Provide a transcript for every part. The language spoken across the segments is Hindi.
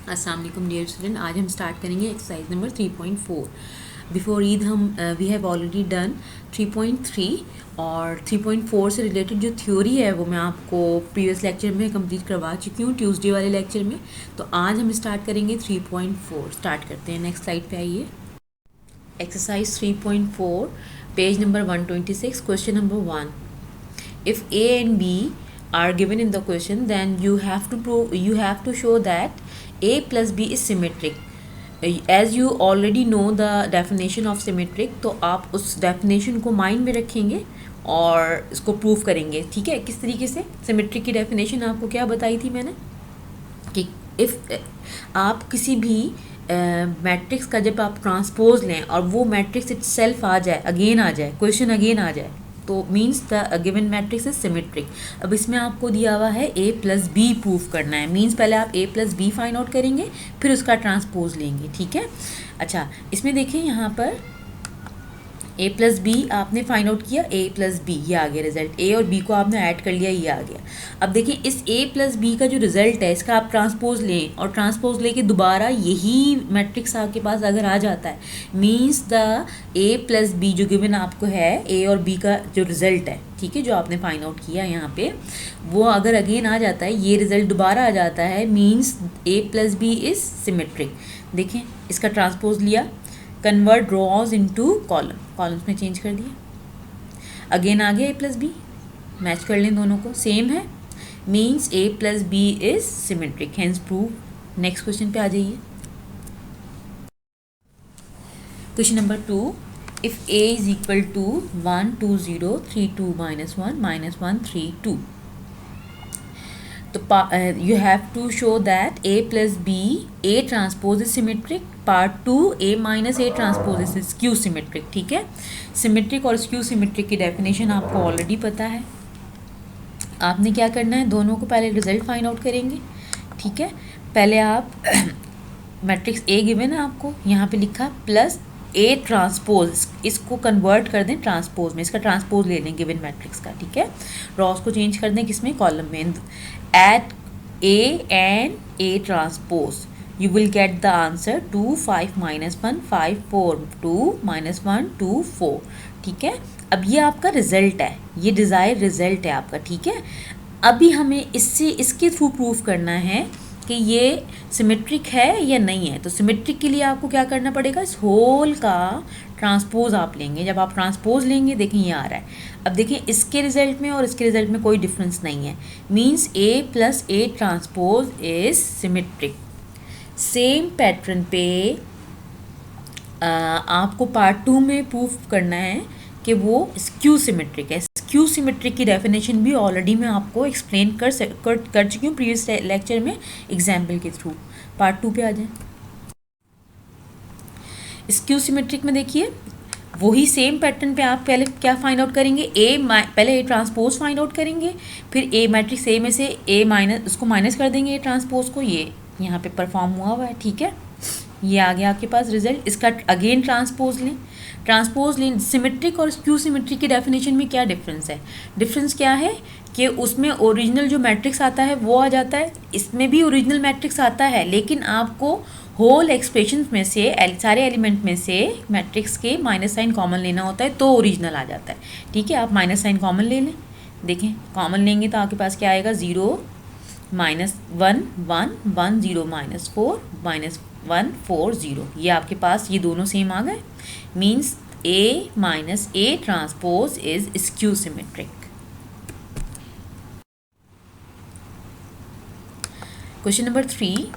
अस्सलाम वालेकुम डियर स्टूडेंट। आज हम स्टार्ट करेंगे एक्सरसाइज नंबर 3.4। बिफोर ईद हम वी हैव ऑलरेडी डन 3.3 और 3.4 से रिलेटेड जो थ्योरी है वो मैं आपको प्रीवियस लेक्चर में कंप्लीट करवा चुकी हूँ, ट्यूसडे वाले लेक्चर में। तो आज हम स्टार्ट करेंगे 3.4। स्टार्ट करते हैं, नेक्स्ट स्लाइड पे आइए। Exercise 3.4 page number 126, question number 1। If A and B are given in the question, then you have to show that A plus B is symmetric. As you already know the definition of symmetric, तो आप उस definition को माइंड में रखेंगे और इसको प्रूव करेंगे। ठीक है, किस तरीके से? सिमेट्रिक की डेफिनेशन आपको क्या बताई थी मैंने कि इफ़ आप किसी भी मैट्रिक्स का जब आप ट्रांसपोज लें और वो मैट्रिक्स इटसेल्फ आ जाए, अगेन आ जाए, क्वेश्चन अगेन आ जाए, तो means the given matrix is symmetric. अब इसमें आपको दिया हुआ है a प्लस बी प्रूफ करना है। मीन्स पहले आप a plus B find out करेंगे, फिर उसका ट्रांसपोज लेंगे। ठीक है, अच्छा इसमें देखिए यहाँ पर a प्लस बी आपने फाइंड आउट किया, a प्लस बी, ये आ गया रिजल्ट। a और b को आपने ऐड कर लिया, ये आ गया। अब देखिए इस a प्लस बी का जो रिजल्ट है इसका आप ट्रांसपोज लें और ट्रांसपोज लेके दोबारा यही मैट्रिक्स आपके पास अगर आ जाता है, means the a plus B जो गिवन आपको है, a और b का जो रिजल्ट है, ठीक है, जो आपने फाइंड आउट किया यहाँ पे, वो अगर अगेन आ जाता है, ये रिजल्ट दोबारा आ जाता है, means a plus B is symmetric. देखें इसका ट्रांसपोज लिया, कन्वर्ट रॉज इनटू कॉलम्स में चेंज कर दिया, अगेन आ गया a प्लस बी, मैच कर लें दोनों को, सेम है, means a plus B is symmetric, hence prove. Next question पे आ जाइए। Question number 2, if a is equal to 1 2 0 3 2 -1 -1 3 2, तो you have to show that a plus b a transpose is symmetric, part 2 a minus a transpose is skew symmetric. ठीक है, सिमेट्रिक और स्क्यू सिमेट्रिक की डेफिनेशन आपको ऑलरेडी पता है। आपने क्या करना है, दोनों को पहले रिजल्ट फाइंड आउट करेंगे। ठीक है, पहले आप मैट्रिक्स a गिवन है आपको, यहाँ पे लिखा प्लस a ट्रांसपोज, इसको कन्वर्ट कर दें ट्रांसपोज में, इसका ट्रांसपोज ले लें गिवन मैट्रिक्स का। ठीक है, रॉस को चेंज कर दें किसमें, कॉलम में। At a and a transpose you will get the answer 2 5 -1 5 4 2 -1 2 4। ठीक है, अब ये आपका रिजल्ट है, ये डिज़ायर रिजल्ट है आपका। ठीक है, अभी हमें इसके थ्रू प्रूफ करना है कि ये सिमेट्रिक है या नहीं है। तो सिमेट्रिक के लिए आपको क्या करना पड़ेगा, इस होल का ट्रांसपोज आप लेंगे। जब आप ट्रांसपोज लेंगे, देखें ये आ रहा है। अब देखिए इसके रिजल्ट में और इसके रिजल्ट में कोई डिफरेंस नहीं है, means a plus a transpose is symmetric. Same pattern पे आपको पार्ट 2 में प्रूफ करना है कि वो स्क्यू सिमेट्रिक है। स्क्यू सिमेट्रिक की डेफिनेशन भी ऑलरेडी मैं आपको एक्सप्लेन कर चुकी हूँ प्रीवियस लेक्चर में एग्जाम्पल के थ्रू। पार्ट 2 पे आ जाए। स्क्यू सिमेट्रिक में देखिए वही सेम पैटर्न पे आप पहले क्या फाइंड आउट करेंगे, पहले ए ट्रांसपोज फाइंड आउट करेंगे, फिर ए मैट्रिक्स ए में से ए माइनस, उसको माइनस कर देंगे ए ट्रांसपोज को, ये यहाँ पे परफॉर्म हुआ है। ठीक है, ये आ गया आपके पास रिजल्ट। इसका अगेन ट्रांसपोज लें। सिमेट्रिक और स्क्यू सिमेट्रिक की डेफिनेशन में क्या डिफरेंस है? डिफरेंस क्या है कि उसमें ओरिजिनल जो मैट्रिक्स आता है वो आ जाता है, इसमें भी ओरिजिनल मैट्रिक्स आता है, लेकिन आपको होल एक्सप्रेशन में से सारे एलिमेंट में से मैट्रिक्स के माइनस साइन कॉमन लेना होता है तो ओरिजिनल आ जाता है। ठीक है, आप माइनस साइन कॉमन ले लें। देखें कॉमन लेंगे तो आपके पास क्या आएगा, 0 -1 1 1 0 -4 -1 4 0, ये आपके पास ये दोनों सेम आ गए, means a minus a transpose is skew symmetric. Question number 3,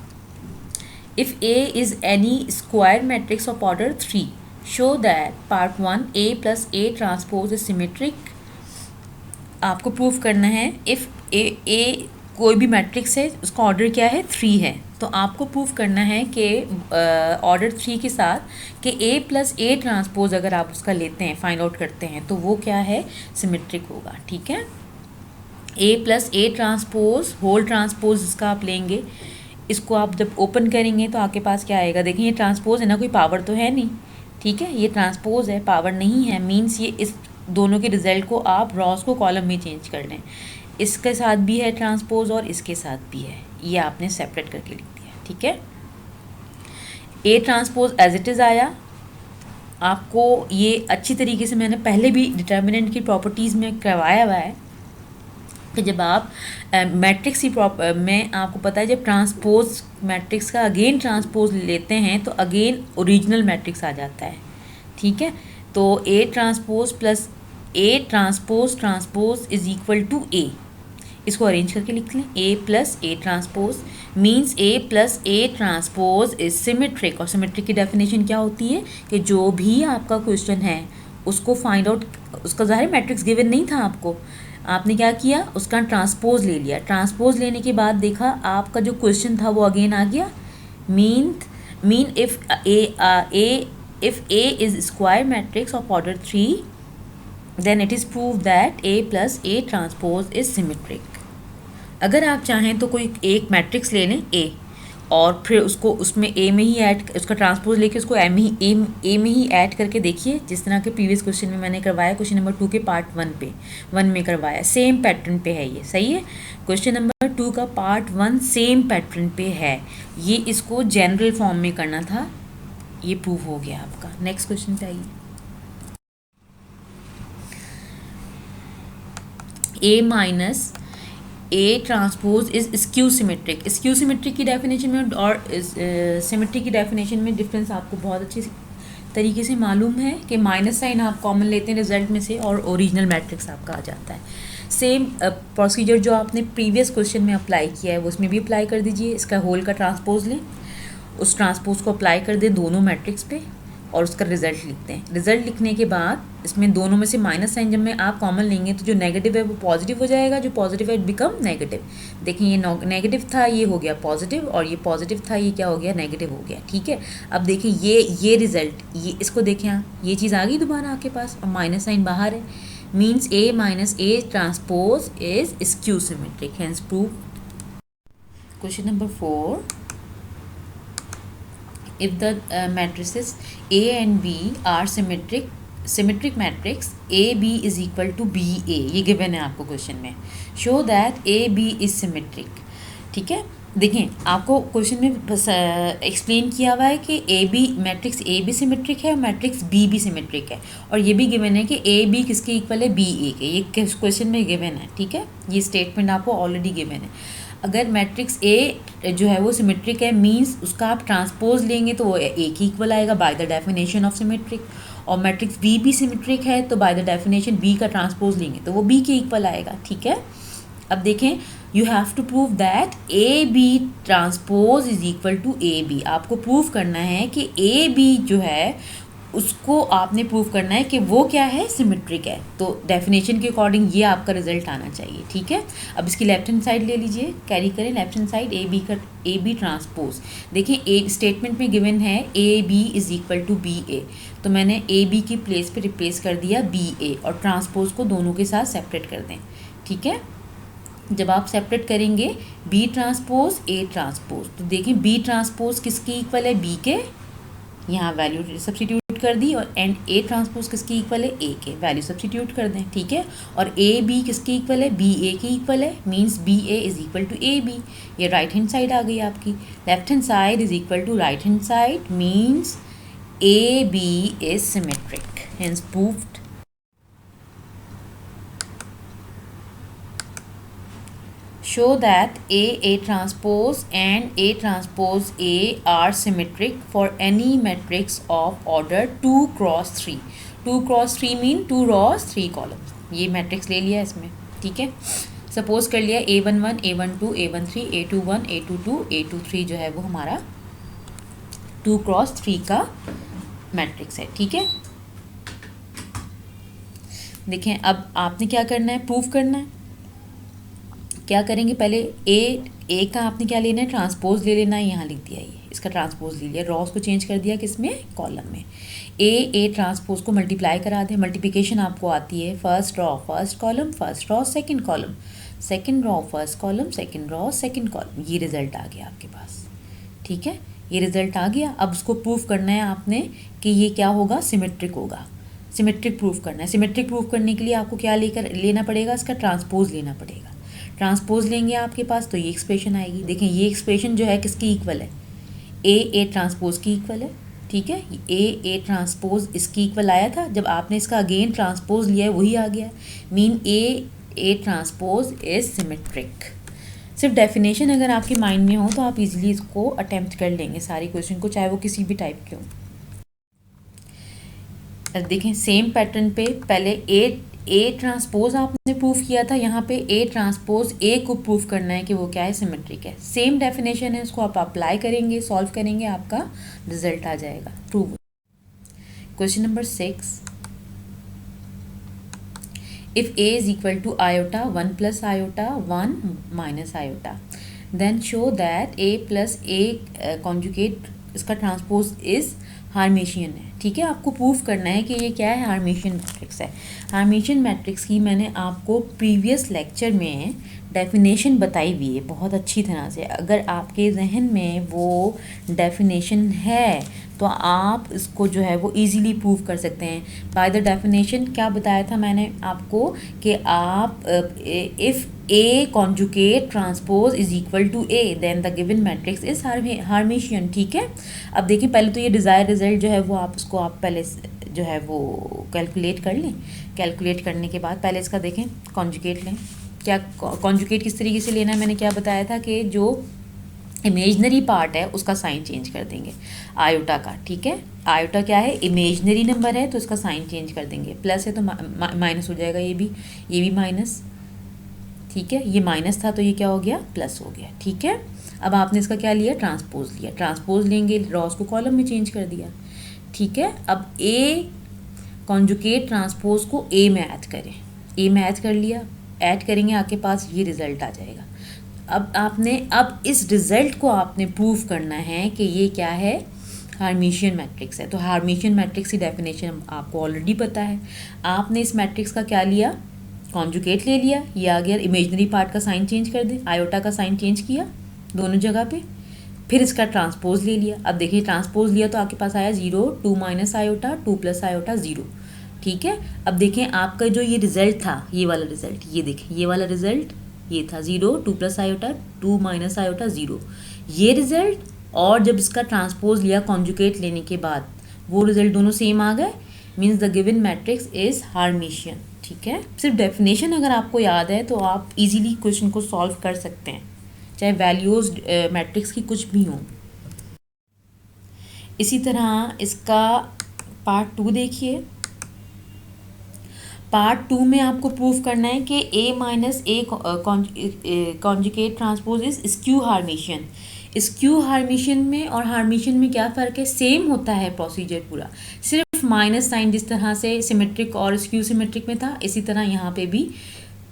if A is any square matrix of order 3, show that part 1 A plus A transpose is symmetric। आपको प्रूफ करना है if A कोई भी मैट्रिक्स है, उसका ऑर्डर क्या है, 3 है, तो आपको प्रूफ करना है कि ऑर्डर 3 के साथ कि A प्लस A ट्रांसपोज अगर आप उसका लेते हैं, फाइंड आउट करते हैं, तो वो क्या है, सिमेट्रिक होगा। ठीक है, A plus A transpose whole transpose इसका आप लेंगे, इसको आप जब ओपन करेंगे तो आपके पास क्या आएगा, देखिए ये ट्रांसपोज है ना, कोई पावर तो है नहीं। ठीक है, ये ट्रांसपोज है, पावर नहीं है, मीन्स ये इस दोनों के रिजल्ट को आप रॉस को कॉलम में चेंज कर लें, इसके साथ भी है ट्रांसपोज और इसके साथ भी है, ये आपने सेपरेट करके लिख दिया। ठीक है, A transpose as it is आया। आपको ये अच्छी तरीके से मैंने पहले भी डिटर्मिनेंट की प्रॉपर्टीज़ में करवाया हुआ है कि जब आप मैट्रिक्स की में आपको पता है जब ट्रांसपोज मैट्रिक्स का अगेन ट्रांसपोज लेते हैं तो अगेन ओरिजिनल मैट्रिक्स आ जाता है। ठीक है, तो A transpose plus A transpose transpose is equal to A. इसको अरेंज करके लिख लें, A plus A transpose means A plus A transpose is symmetric. और सिमेट्रिक की डेफिनेशन क्या होती है कि जो भी आपका क्वेश्चन है उसको फाइंड आउट, उसका ज़ाहिर मैट्रिक्स गिवन नहीं था आपको, आपने क्या किया उसका ट्रांसपोज ले लिया। ट्रांसपोज लेने के बाद देखा आपका जो क्वेश्चन था वो अगेन आ गया। Mean if A is square matrix of order 3 then it is proved that A plus A transpose is symmetric। अगर आप चाहें तो कोई एक मैट्रिक्स ले लें A और फिर उसको उसमें A में ही ऐड, उसका ट्रांसपोज लेके उसको A में ही ऐड करके देखिए, जिस तरह के प्रीवियस क्वेश्चन में मैंने करवाया, क्वेश्चन नंबर 2 के पार्ट 1 में करवाया, सेम पैटर्न पे है ये। सही है, क्वेश्चन नंबर 2 का पार्ट 1 सेम पैटर्न पे है। ये इसको जनरल फॉर्म में करना था, ये प्रूव हो गया आपका। नेक्स्ट क्वेश्चन पे आइए। A minus A transpose is skew symmetric. Skew symmetric की डेफिनेशन में और सिमेट्रिक की डेफिनेशन में डिफरेंस आपको बहुत अच्छी तरीके से मालूम है कि माइनस साइन आप कॉमन लेते हैं रिजल्ट में से और ओरिजिनल मैट्रिक्स आपका आ जाता है। सेम प्रोसीजर जो आपने प्रीवियस क्वेश्चन में अप्लाई किया है वो उसमें भी अप्लाई कर दीजिए। इसका होल का ट्रांसपोज लें, उस ट्रांसपोज को अप्लाई कर दें दोनों मैट्रिक्स पे और उसका रिजल्ट लिखते हैं। रिजल्ट लिखने के बाद इसमें दोनों में से माइनस साइन जब में आप कॉमन लेंगे तो जो नेगेटिव है वो पॉजिटिव हो जाएगा, जो पॉजिटिव है इट बिकम नेगेटिव। देखिए ये नेगेटिव था ये हो गया पॉजिटिव और ये पॉजिटिव था ये क्या हो गया नेगेटिव हो गया। ठीक है, अब देखिए ये रिजल्ट, ये इसको देखें आप, ये चीज़ आ गई दोबारा आपके पास और माइनस साइन बाहर है, means A minus A transpose is skew symmetric, hence prove. Question number 4, if the matrices A and B are symmetric matrix AB is equal to BA, ये गिवन है आपको क्वेश्चन में, show that AB is symmetric। ठीक है, देखें आपको क्वेश्चन में एक्सप्लेन किया हुआ है कि A B matrix A B symmetric है और मैट्रिक्स बी भी सिमेट्रिक है, और ये भी गिवन है कि ए बी किसके इक्वल है बी ए के, ये क्वेश्चन में गिवन है। ठीक है, ये स्टेटमेंट आपको ऑलरेडी गिवन है। अगर मैट्रिक्स ए जो है वो सिमेट्रिक है मींस उसका आप ट्रांसपोज लेंगे तो वो ए की इक्वल आएगा by the definition of symmetric, और मैट्रिक्स बी भी सिमेट्रिक है तो बाय द डेफिनेशन बी का ट्रांसपोज लेंगे तो वो बी के इक्वल आएगा। ठीक है, अब देखें you have to prove that A B transpose is equal to A B. आपको प्रूव करना है कि ए बी जो है उसको आपने प्रूव करना है कि वो क्या है सिमेट्रिक है, तो डेफिनेशन के अकॉर्डिंग ये आपका रिजल्ट आना चाहिए। ठीक है, अब इसकी लेफ्ट हैंड साइड ले लीजिए, कैरी करें left hand side A B transpose. देखिए ए स्टेटमेंट में गिवन है A B is equal to B A, तो मैंने ए बी की प्लेस पे रिप्लेस कर दिया बी ए और ट्रांसपोज को दोनों के साथ सेपरेट कर दें। ठीक है, जब आप सेपरेट करेंगे बी ट्रांसपोज ए ट्रांसपोज, तो देखें बी ट्रांसपोज किसकी इक्वल है बी के, यहाँ वैल्यू सब्स्टिट्यूट कर दी, और एंड ए ट्रांसपोज किसकी इक्वल है ए के, वैल्यू सब्स्टिट्यूट कर दें। ठीक है, और ए बी किसकी इक्वल है बी ए की इक्वल है, means B A is equal to A B. ये राइट हैंड साइड आ गई आपकी, left hand side is equal to right hand side, means A B is symmetric, hence proved. Show that A transpose and A transpose A are symmetric for any matrix of order 2 cross 3। 2 cross 3 mean 2 rows 3 columns। ये मैट्रिक्स ले लिया इसमें। ठीक है, सपोज कर लिया A11 A12 A13 A21 A22 A23 जो है वो हमारा 2 cross 3 का मैट्रिक्स है। ठीक है, देखें अब आपने क्या करना है, प्रूव करना है। क्या करेंगे, पहले ए का आपने क्या लेना है ट्रांसपोज ले लेना है, यहाँ लिख दिया ये इसका ट्रांसपोज ले लिया, रॉस को चेंज कर दिया किसमें कॉलम में। ए ट्रांसपोज को मल्टीप्लाई करा दें, मल्टीप्लिकेशन आपको आती है first raw first column first raw second column, second raw first column second raw second column, ये रिजल्ट आ गया आपके पास। ठीक है, ये रिजल्ट आ गया। अब उसको प्रूफ करना है आपने कि ये क्या होगा सिमेट्रिक होगा, सिमेट्रिक प्रूफ करना है। सिमेट्रिक प्रूफ करने के लिए आपको क्या लेना पड़ेगा, इसका ट्रांसपोज लेना पड़ेगा। ट्रांसपोज लेंगे आपके पास तो ये एक्सप्रेशन आएगी। देखें ये एक्सप्रेशन जो है किसकी इक्वल है, ए ट्रांसपोज की इक्वल है, ठीक है। ए ट्रांसपोज इसकी इक्वल आया था, जब आपने इसका अगेन ट्रांसपोज लिया है वही आ गया, mean A transpose is symmetric. सिर्फ डेफिनेशन अगर आपके माइंड में हो तो आप इजीली इसको अटेम्प्ट कर लेंगे सारी क्वेश्चन को, चाहे वो किसी भी टाइप के हो। देखें सेम पैटर्न पे पहले ए ट्रांसपोज आपने प्रूफ किया था, यहाँ पे ए ट्रांसपोज ए को प्रूफ करना है कि वो क्या है, सिमेट्रिक है। सेम डेफिनेशन है, उसको आप अप्लाई करेंगे, सॉल्व करेंगे, आपका रिजल्ट आ जाएगा true. Question number 6, if a is equal to iota 1 plus iota 1 minus iota, then show that a plus a conjugate इसका ट्रांसपोज इज हार्मेशियन है, ठीक है। आपको प्रूफ करना है कि ये क्या है, हार्मेशियन मैट्रिक्स है। हार्मेशियन मैट्रिक्स की मैंने आपको प्रीवियस लेक्चर में डेफिनेशन बताई हुई है बहुत अच्छी तरह से। अगर आपके जहन में वो डेफिनेशन है तो आप इसको जो है वो इजीली प्रूव कर सकते हैं। बाय द डेफिनेशन क्या बताया था मैंने आपको कि आप if A conjugate transpose is equal to A then the given matrix is Hermitian, ठीक है। अब देखिए पहले तो ये डिज़ायर रिजल्ट जो है वो आप उसको आप पहले जो है वो कैलकुलेट कर लें। कैलकुलेट करने के बाद पहले इसका देखें कॉन्जुगेट लें। क्या कॉन्जुगेट किस तरीके से लेना है, मैंने क्या बताया था कि जो इमेजनरी पार्ट है उसका साइन चेंज कर देंगे आयोटा का, ठीक है। आयोटा क्या है, इमेजनरी नंबर है तो इसका साइन चेंज कर देंगे, प्लस है तो माइनस हो जाएगा, ये भी माइनस, ठीक है। ये माइनस था तो ये क्या हो गया, प्लस हो गया, ठीक है। अब आपने इसका क्या लिया, ट्रांसपोज लिया। ट्रांसपोज लेंगे, रॉस को कॉलम में चेंज कर दिया, ठीक है। अब ए कॉन्जुगेट ट्रांसपोज को ए में ऐड करें, ए में ऐड कर लिया, ऐड करेंगे आपके पास ये रिज़ल्ट आ जाएगा। अब इस रिज़ल्ट को आपने प्रूव करना है कि ये क्या है, हार्मेशियन मैट्रिक्स है। तो हार्मेशियन मैट्रिक्स की डेफिनेशन आपको ऑलरेडी पता है। आपने इस मैट्रिक्स का क्या लिया, कॉन्जुगेट ले लिया, ये आ गया। इमेजनरी पार्ट का साइन चेंज कर दे, आयोटा का साइन चेंज किया दोनों जगह पे, फिर इसका ट्रांसपोज ले लिया। अब देखिए ट्रांसपोज लिया तो आपके पास आया 0, 2 माइनस आयोटा, 2 प्लस आयोटा 0, ठीक है। अब देखें आपका जो ये रिज़ल्ट था, ये वाला रिज़ल्ट, ये देखें ये वाला रिज़ल्ट ये था 0, 2 प्लस आयोटा, 2 माइनस आयोटा 0, ये रिज़ल्ट। और जब इसका ट्रांसपोज लिया कॉन्जुगेट लेने के बाद वो रिज़ल्ट दोनों सेम आ गए, means the given matrix is Hermitian, ठीक है। सिर्फ डेफिनेशन अगर आपको याद है तो आप इजीली क्वेश्चन को सॉल्व कर सकते हैं, चाहे वैल्यूज मैट्रिक्स की कुछ भी हों। इसी तरह इसका पार्ट 2 देखिए। पार्ट 2 में आपको प्रूव करना है कि A minus A conjugate transpose is skew Hermitian. Skew Hermitian में और हार्मेशियन में क्या फ़र्क है, सेम होता है प्रोसीजर पूरा, सिर्फ माइनस साइन जिस तरह से सिमेट्रिक और स्क्यू सिमेट्रिक में था, इसी तरह यहाँ पे भी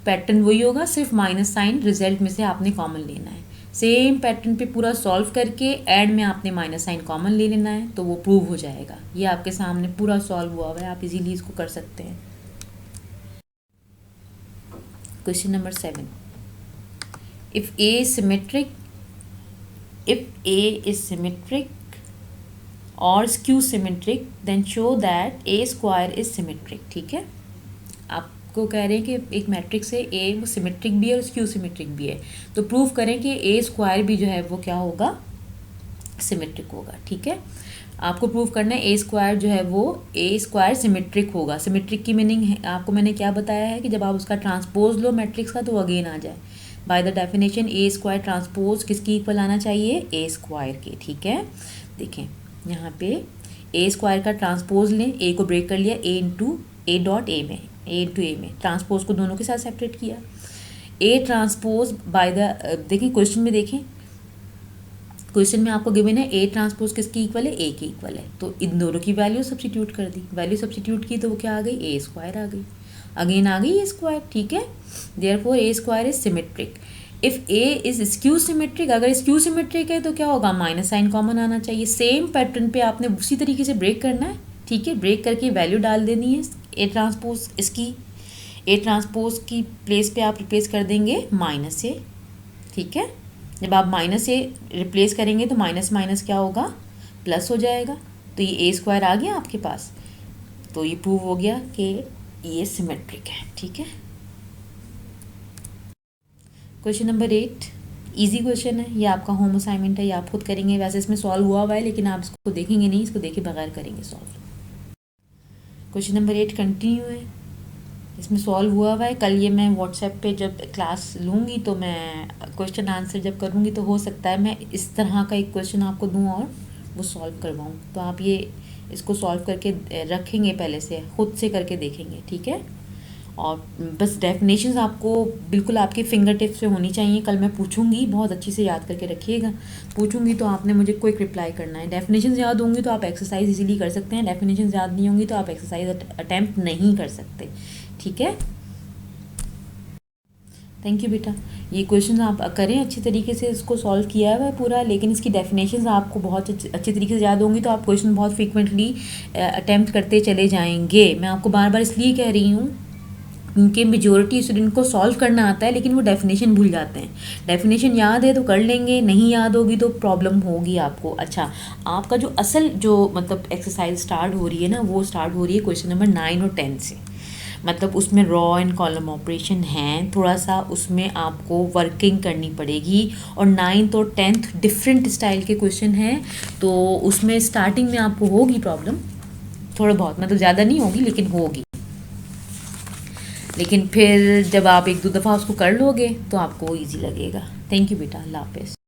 पैटर्न वही होगा, सिर्फ माइनस साइन रिजल्ट में से आपने कॉमन लेना है। सेम पैटर्न पे पूरा सॉल्व करके एंड में आपने माइनस साइन कॉमन ले लेना है तो वो प्रूव हो जाएगा। ये आपके सामने पूरा सॉल्व हुआ हुआ है, आप इजीली इसको कर सकते हैं। Question number 7. If A is symmetric or skew symmetric, then show that A square is symmetric, ठीक है। आपको कह रहे हैं कि एक मैट्रिक्स है A, वो सिमेट्रिक भी है और स्क्यू सिमेट्रिक भी है, तो प्रूव करें कि A स्क्वायर भी जो है वो क्या होगा, सिमेट्रिक होगा, ठीक है। आपको प्रूव करना है ए स्क्वायर जो है वो ए स्क्वायर सिमेट्रिक होगा। सिमेट्रिक की मीनिंग है आपको मैंने क्या बताया है कि जब आप उसका ट्रांसपोज लो मैट्रिक्स का तो वो अगेन आ जाए। By the definition A square transpose किसकी इक्वल आना चाहिए, ए स्क्वायर के, ठीक है। देखें यहाँ पे ए स्क्वायर का ट्रांसपोज लें, ए को ब्रेक कर लिया, ए इंटू ए डॉट ए में, ए इंटू ए में, ट्रांसपोज को दोनों के साथ सेपरेट किया। ए ट्रांसपोज बाय द देखिए क्वेश्चन में, देखें क्वेश्चन में आपको गिवन है ए ट्रांसपोज किसकी इक्वल है, ए की इक्वल है, तो इन दोनों की वैल्यू सब्स्टिट्यूट कर दी, वैल्यू सब्स्टिट्यूट की तो वो क्या आ गई, ए स्क्वायर आ गई, अगेन आ गई ए स्क्वायर, ठीक है। Therefore A square is symmetric. If A is skew symmetric, अगर स्क्यू सिमेट्रिक है तो क्या होगा, माइनस साइन कॉमन आना चाहिए। सेम पैटर्न पे आपने उसी तरीके से ब्रेक करना है, ठीक है। ब्रेक करके वैल्यू डाल देनी है ए ट्रांसपोज, इसकी ए ट्रांसपोज की प्लेस पे आप रिप्लेस कर देंगे माइनस से, ठीक है। जब आप माइनस से रिप्लेस करेंगे तो माइनस माइनस क्या होगा, प्लस हो जाएगा, तो ये ए स्क्वायर आ गया आपके पास, तो ये प्रूव हो गया कि ये सिमेट्रिक है, ठीक है। क्वेश्चन नंबर 8, इजी क्वेश्चन है, ये आपका होम असाइनमेंट है, ये आप खुद करेंगे। वैसे इसमें सॉल्व हुआ हुआ है लेकिन आप इसको देखेंगे नहीं, इसको देखे बगैर करेंगे सॉल्व। क्वेश्चन नंबर 8 कंटिन्यू है, इसमें सॉल्व हुआ हुआ है। कल ये मैं व्हाट्सएप पे जब क्लास लूँगी तो मैं क्वेश्चन आंसर जब करूँगी तो हो सकता है मैं इस तरह का एक क्वेश्चन आपको दूँ और वो सॉल्व करवाऊँ। तो आप ये इसको सॉल्व करके रखेंगे, पहले से खुद से करके देखेंगे, ठीक है। और बस डेफिनेशंस आपको बिल्कुल आपके फिंगर टिप्स पे होनी चाहिए। कल मैं पूछूंगी, बहुत अच्छी से याद करके रखिएगा। पूछूंगी तो आपने मुझे क्विक रिप्लाई करना है। डेफिनेशंस याद होंगी तो आप एक्सरसाइज इजीली कर सकते हैं, डेफिनेशंस याद नहीं होंगी तो आप एक्सरसाइज अटैम्प्ट नहीं कर सकते, ठीक है। थैंक यू बेटा। ये क्वेश्चन आप करें अच्छी तरीके से, इसको सॉल्व किया हुआ है पूरा, लेकिन इसकी डेफिनेशंस आपको बहुत अच्छी तरीके से याद होंगी तो आप क्वेश्चन बहुत फ्रीक्वेंटली अटैम्प्ट करते चले जाएंगे। मैं आपको बार बार इसलिए कह रही हूँ क्योंकि मेजोरिटी स्टूडेंट को सॉल्व करना आता है लेकिन वो डेफिनेशन भूल जाते हैं। डेफिनेशन याद है तो कर लेंगे, नहीं याद होगी तो प्रॉब्लम होगी आपको। अच्छा, आपका जो असल जो मतलब एक्सरसाइज स्टार्ट हो रही है ना, वो स्टार्ट हो रही है क्वेश्चन नंबर 9 और 10 से। मतलब उसमें रॉ एंड कॉलम ऑपरेशन हैं, थोड़ा सा उसमें आपको वर्किंग करनी पड़ेगी। और 9th और 10th डिफरेंट स्टाइल के क्वेश्चन हैं, तो उसमें स्टार्टिंग में आपको होगी प्रॉब्लम थोड़ा बहुत, मतलब ज़्यादा नहीं होगी लेकिन होगी। लेकिन फिर जब आप 1-2 दफ़ा उसको कर लोगे तो आपको ईजी लगेगा। थैंक यू बेटा, अल्लाह हाफ़िज़।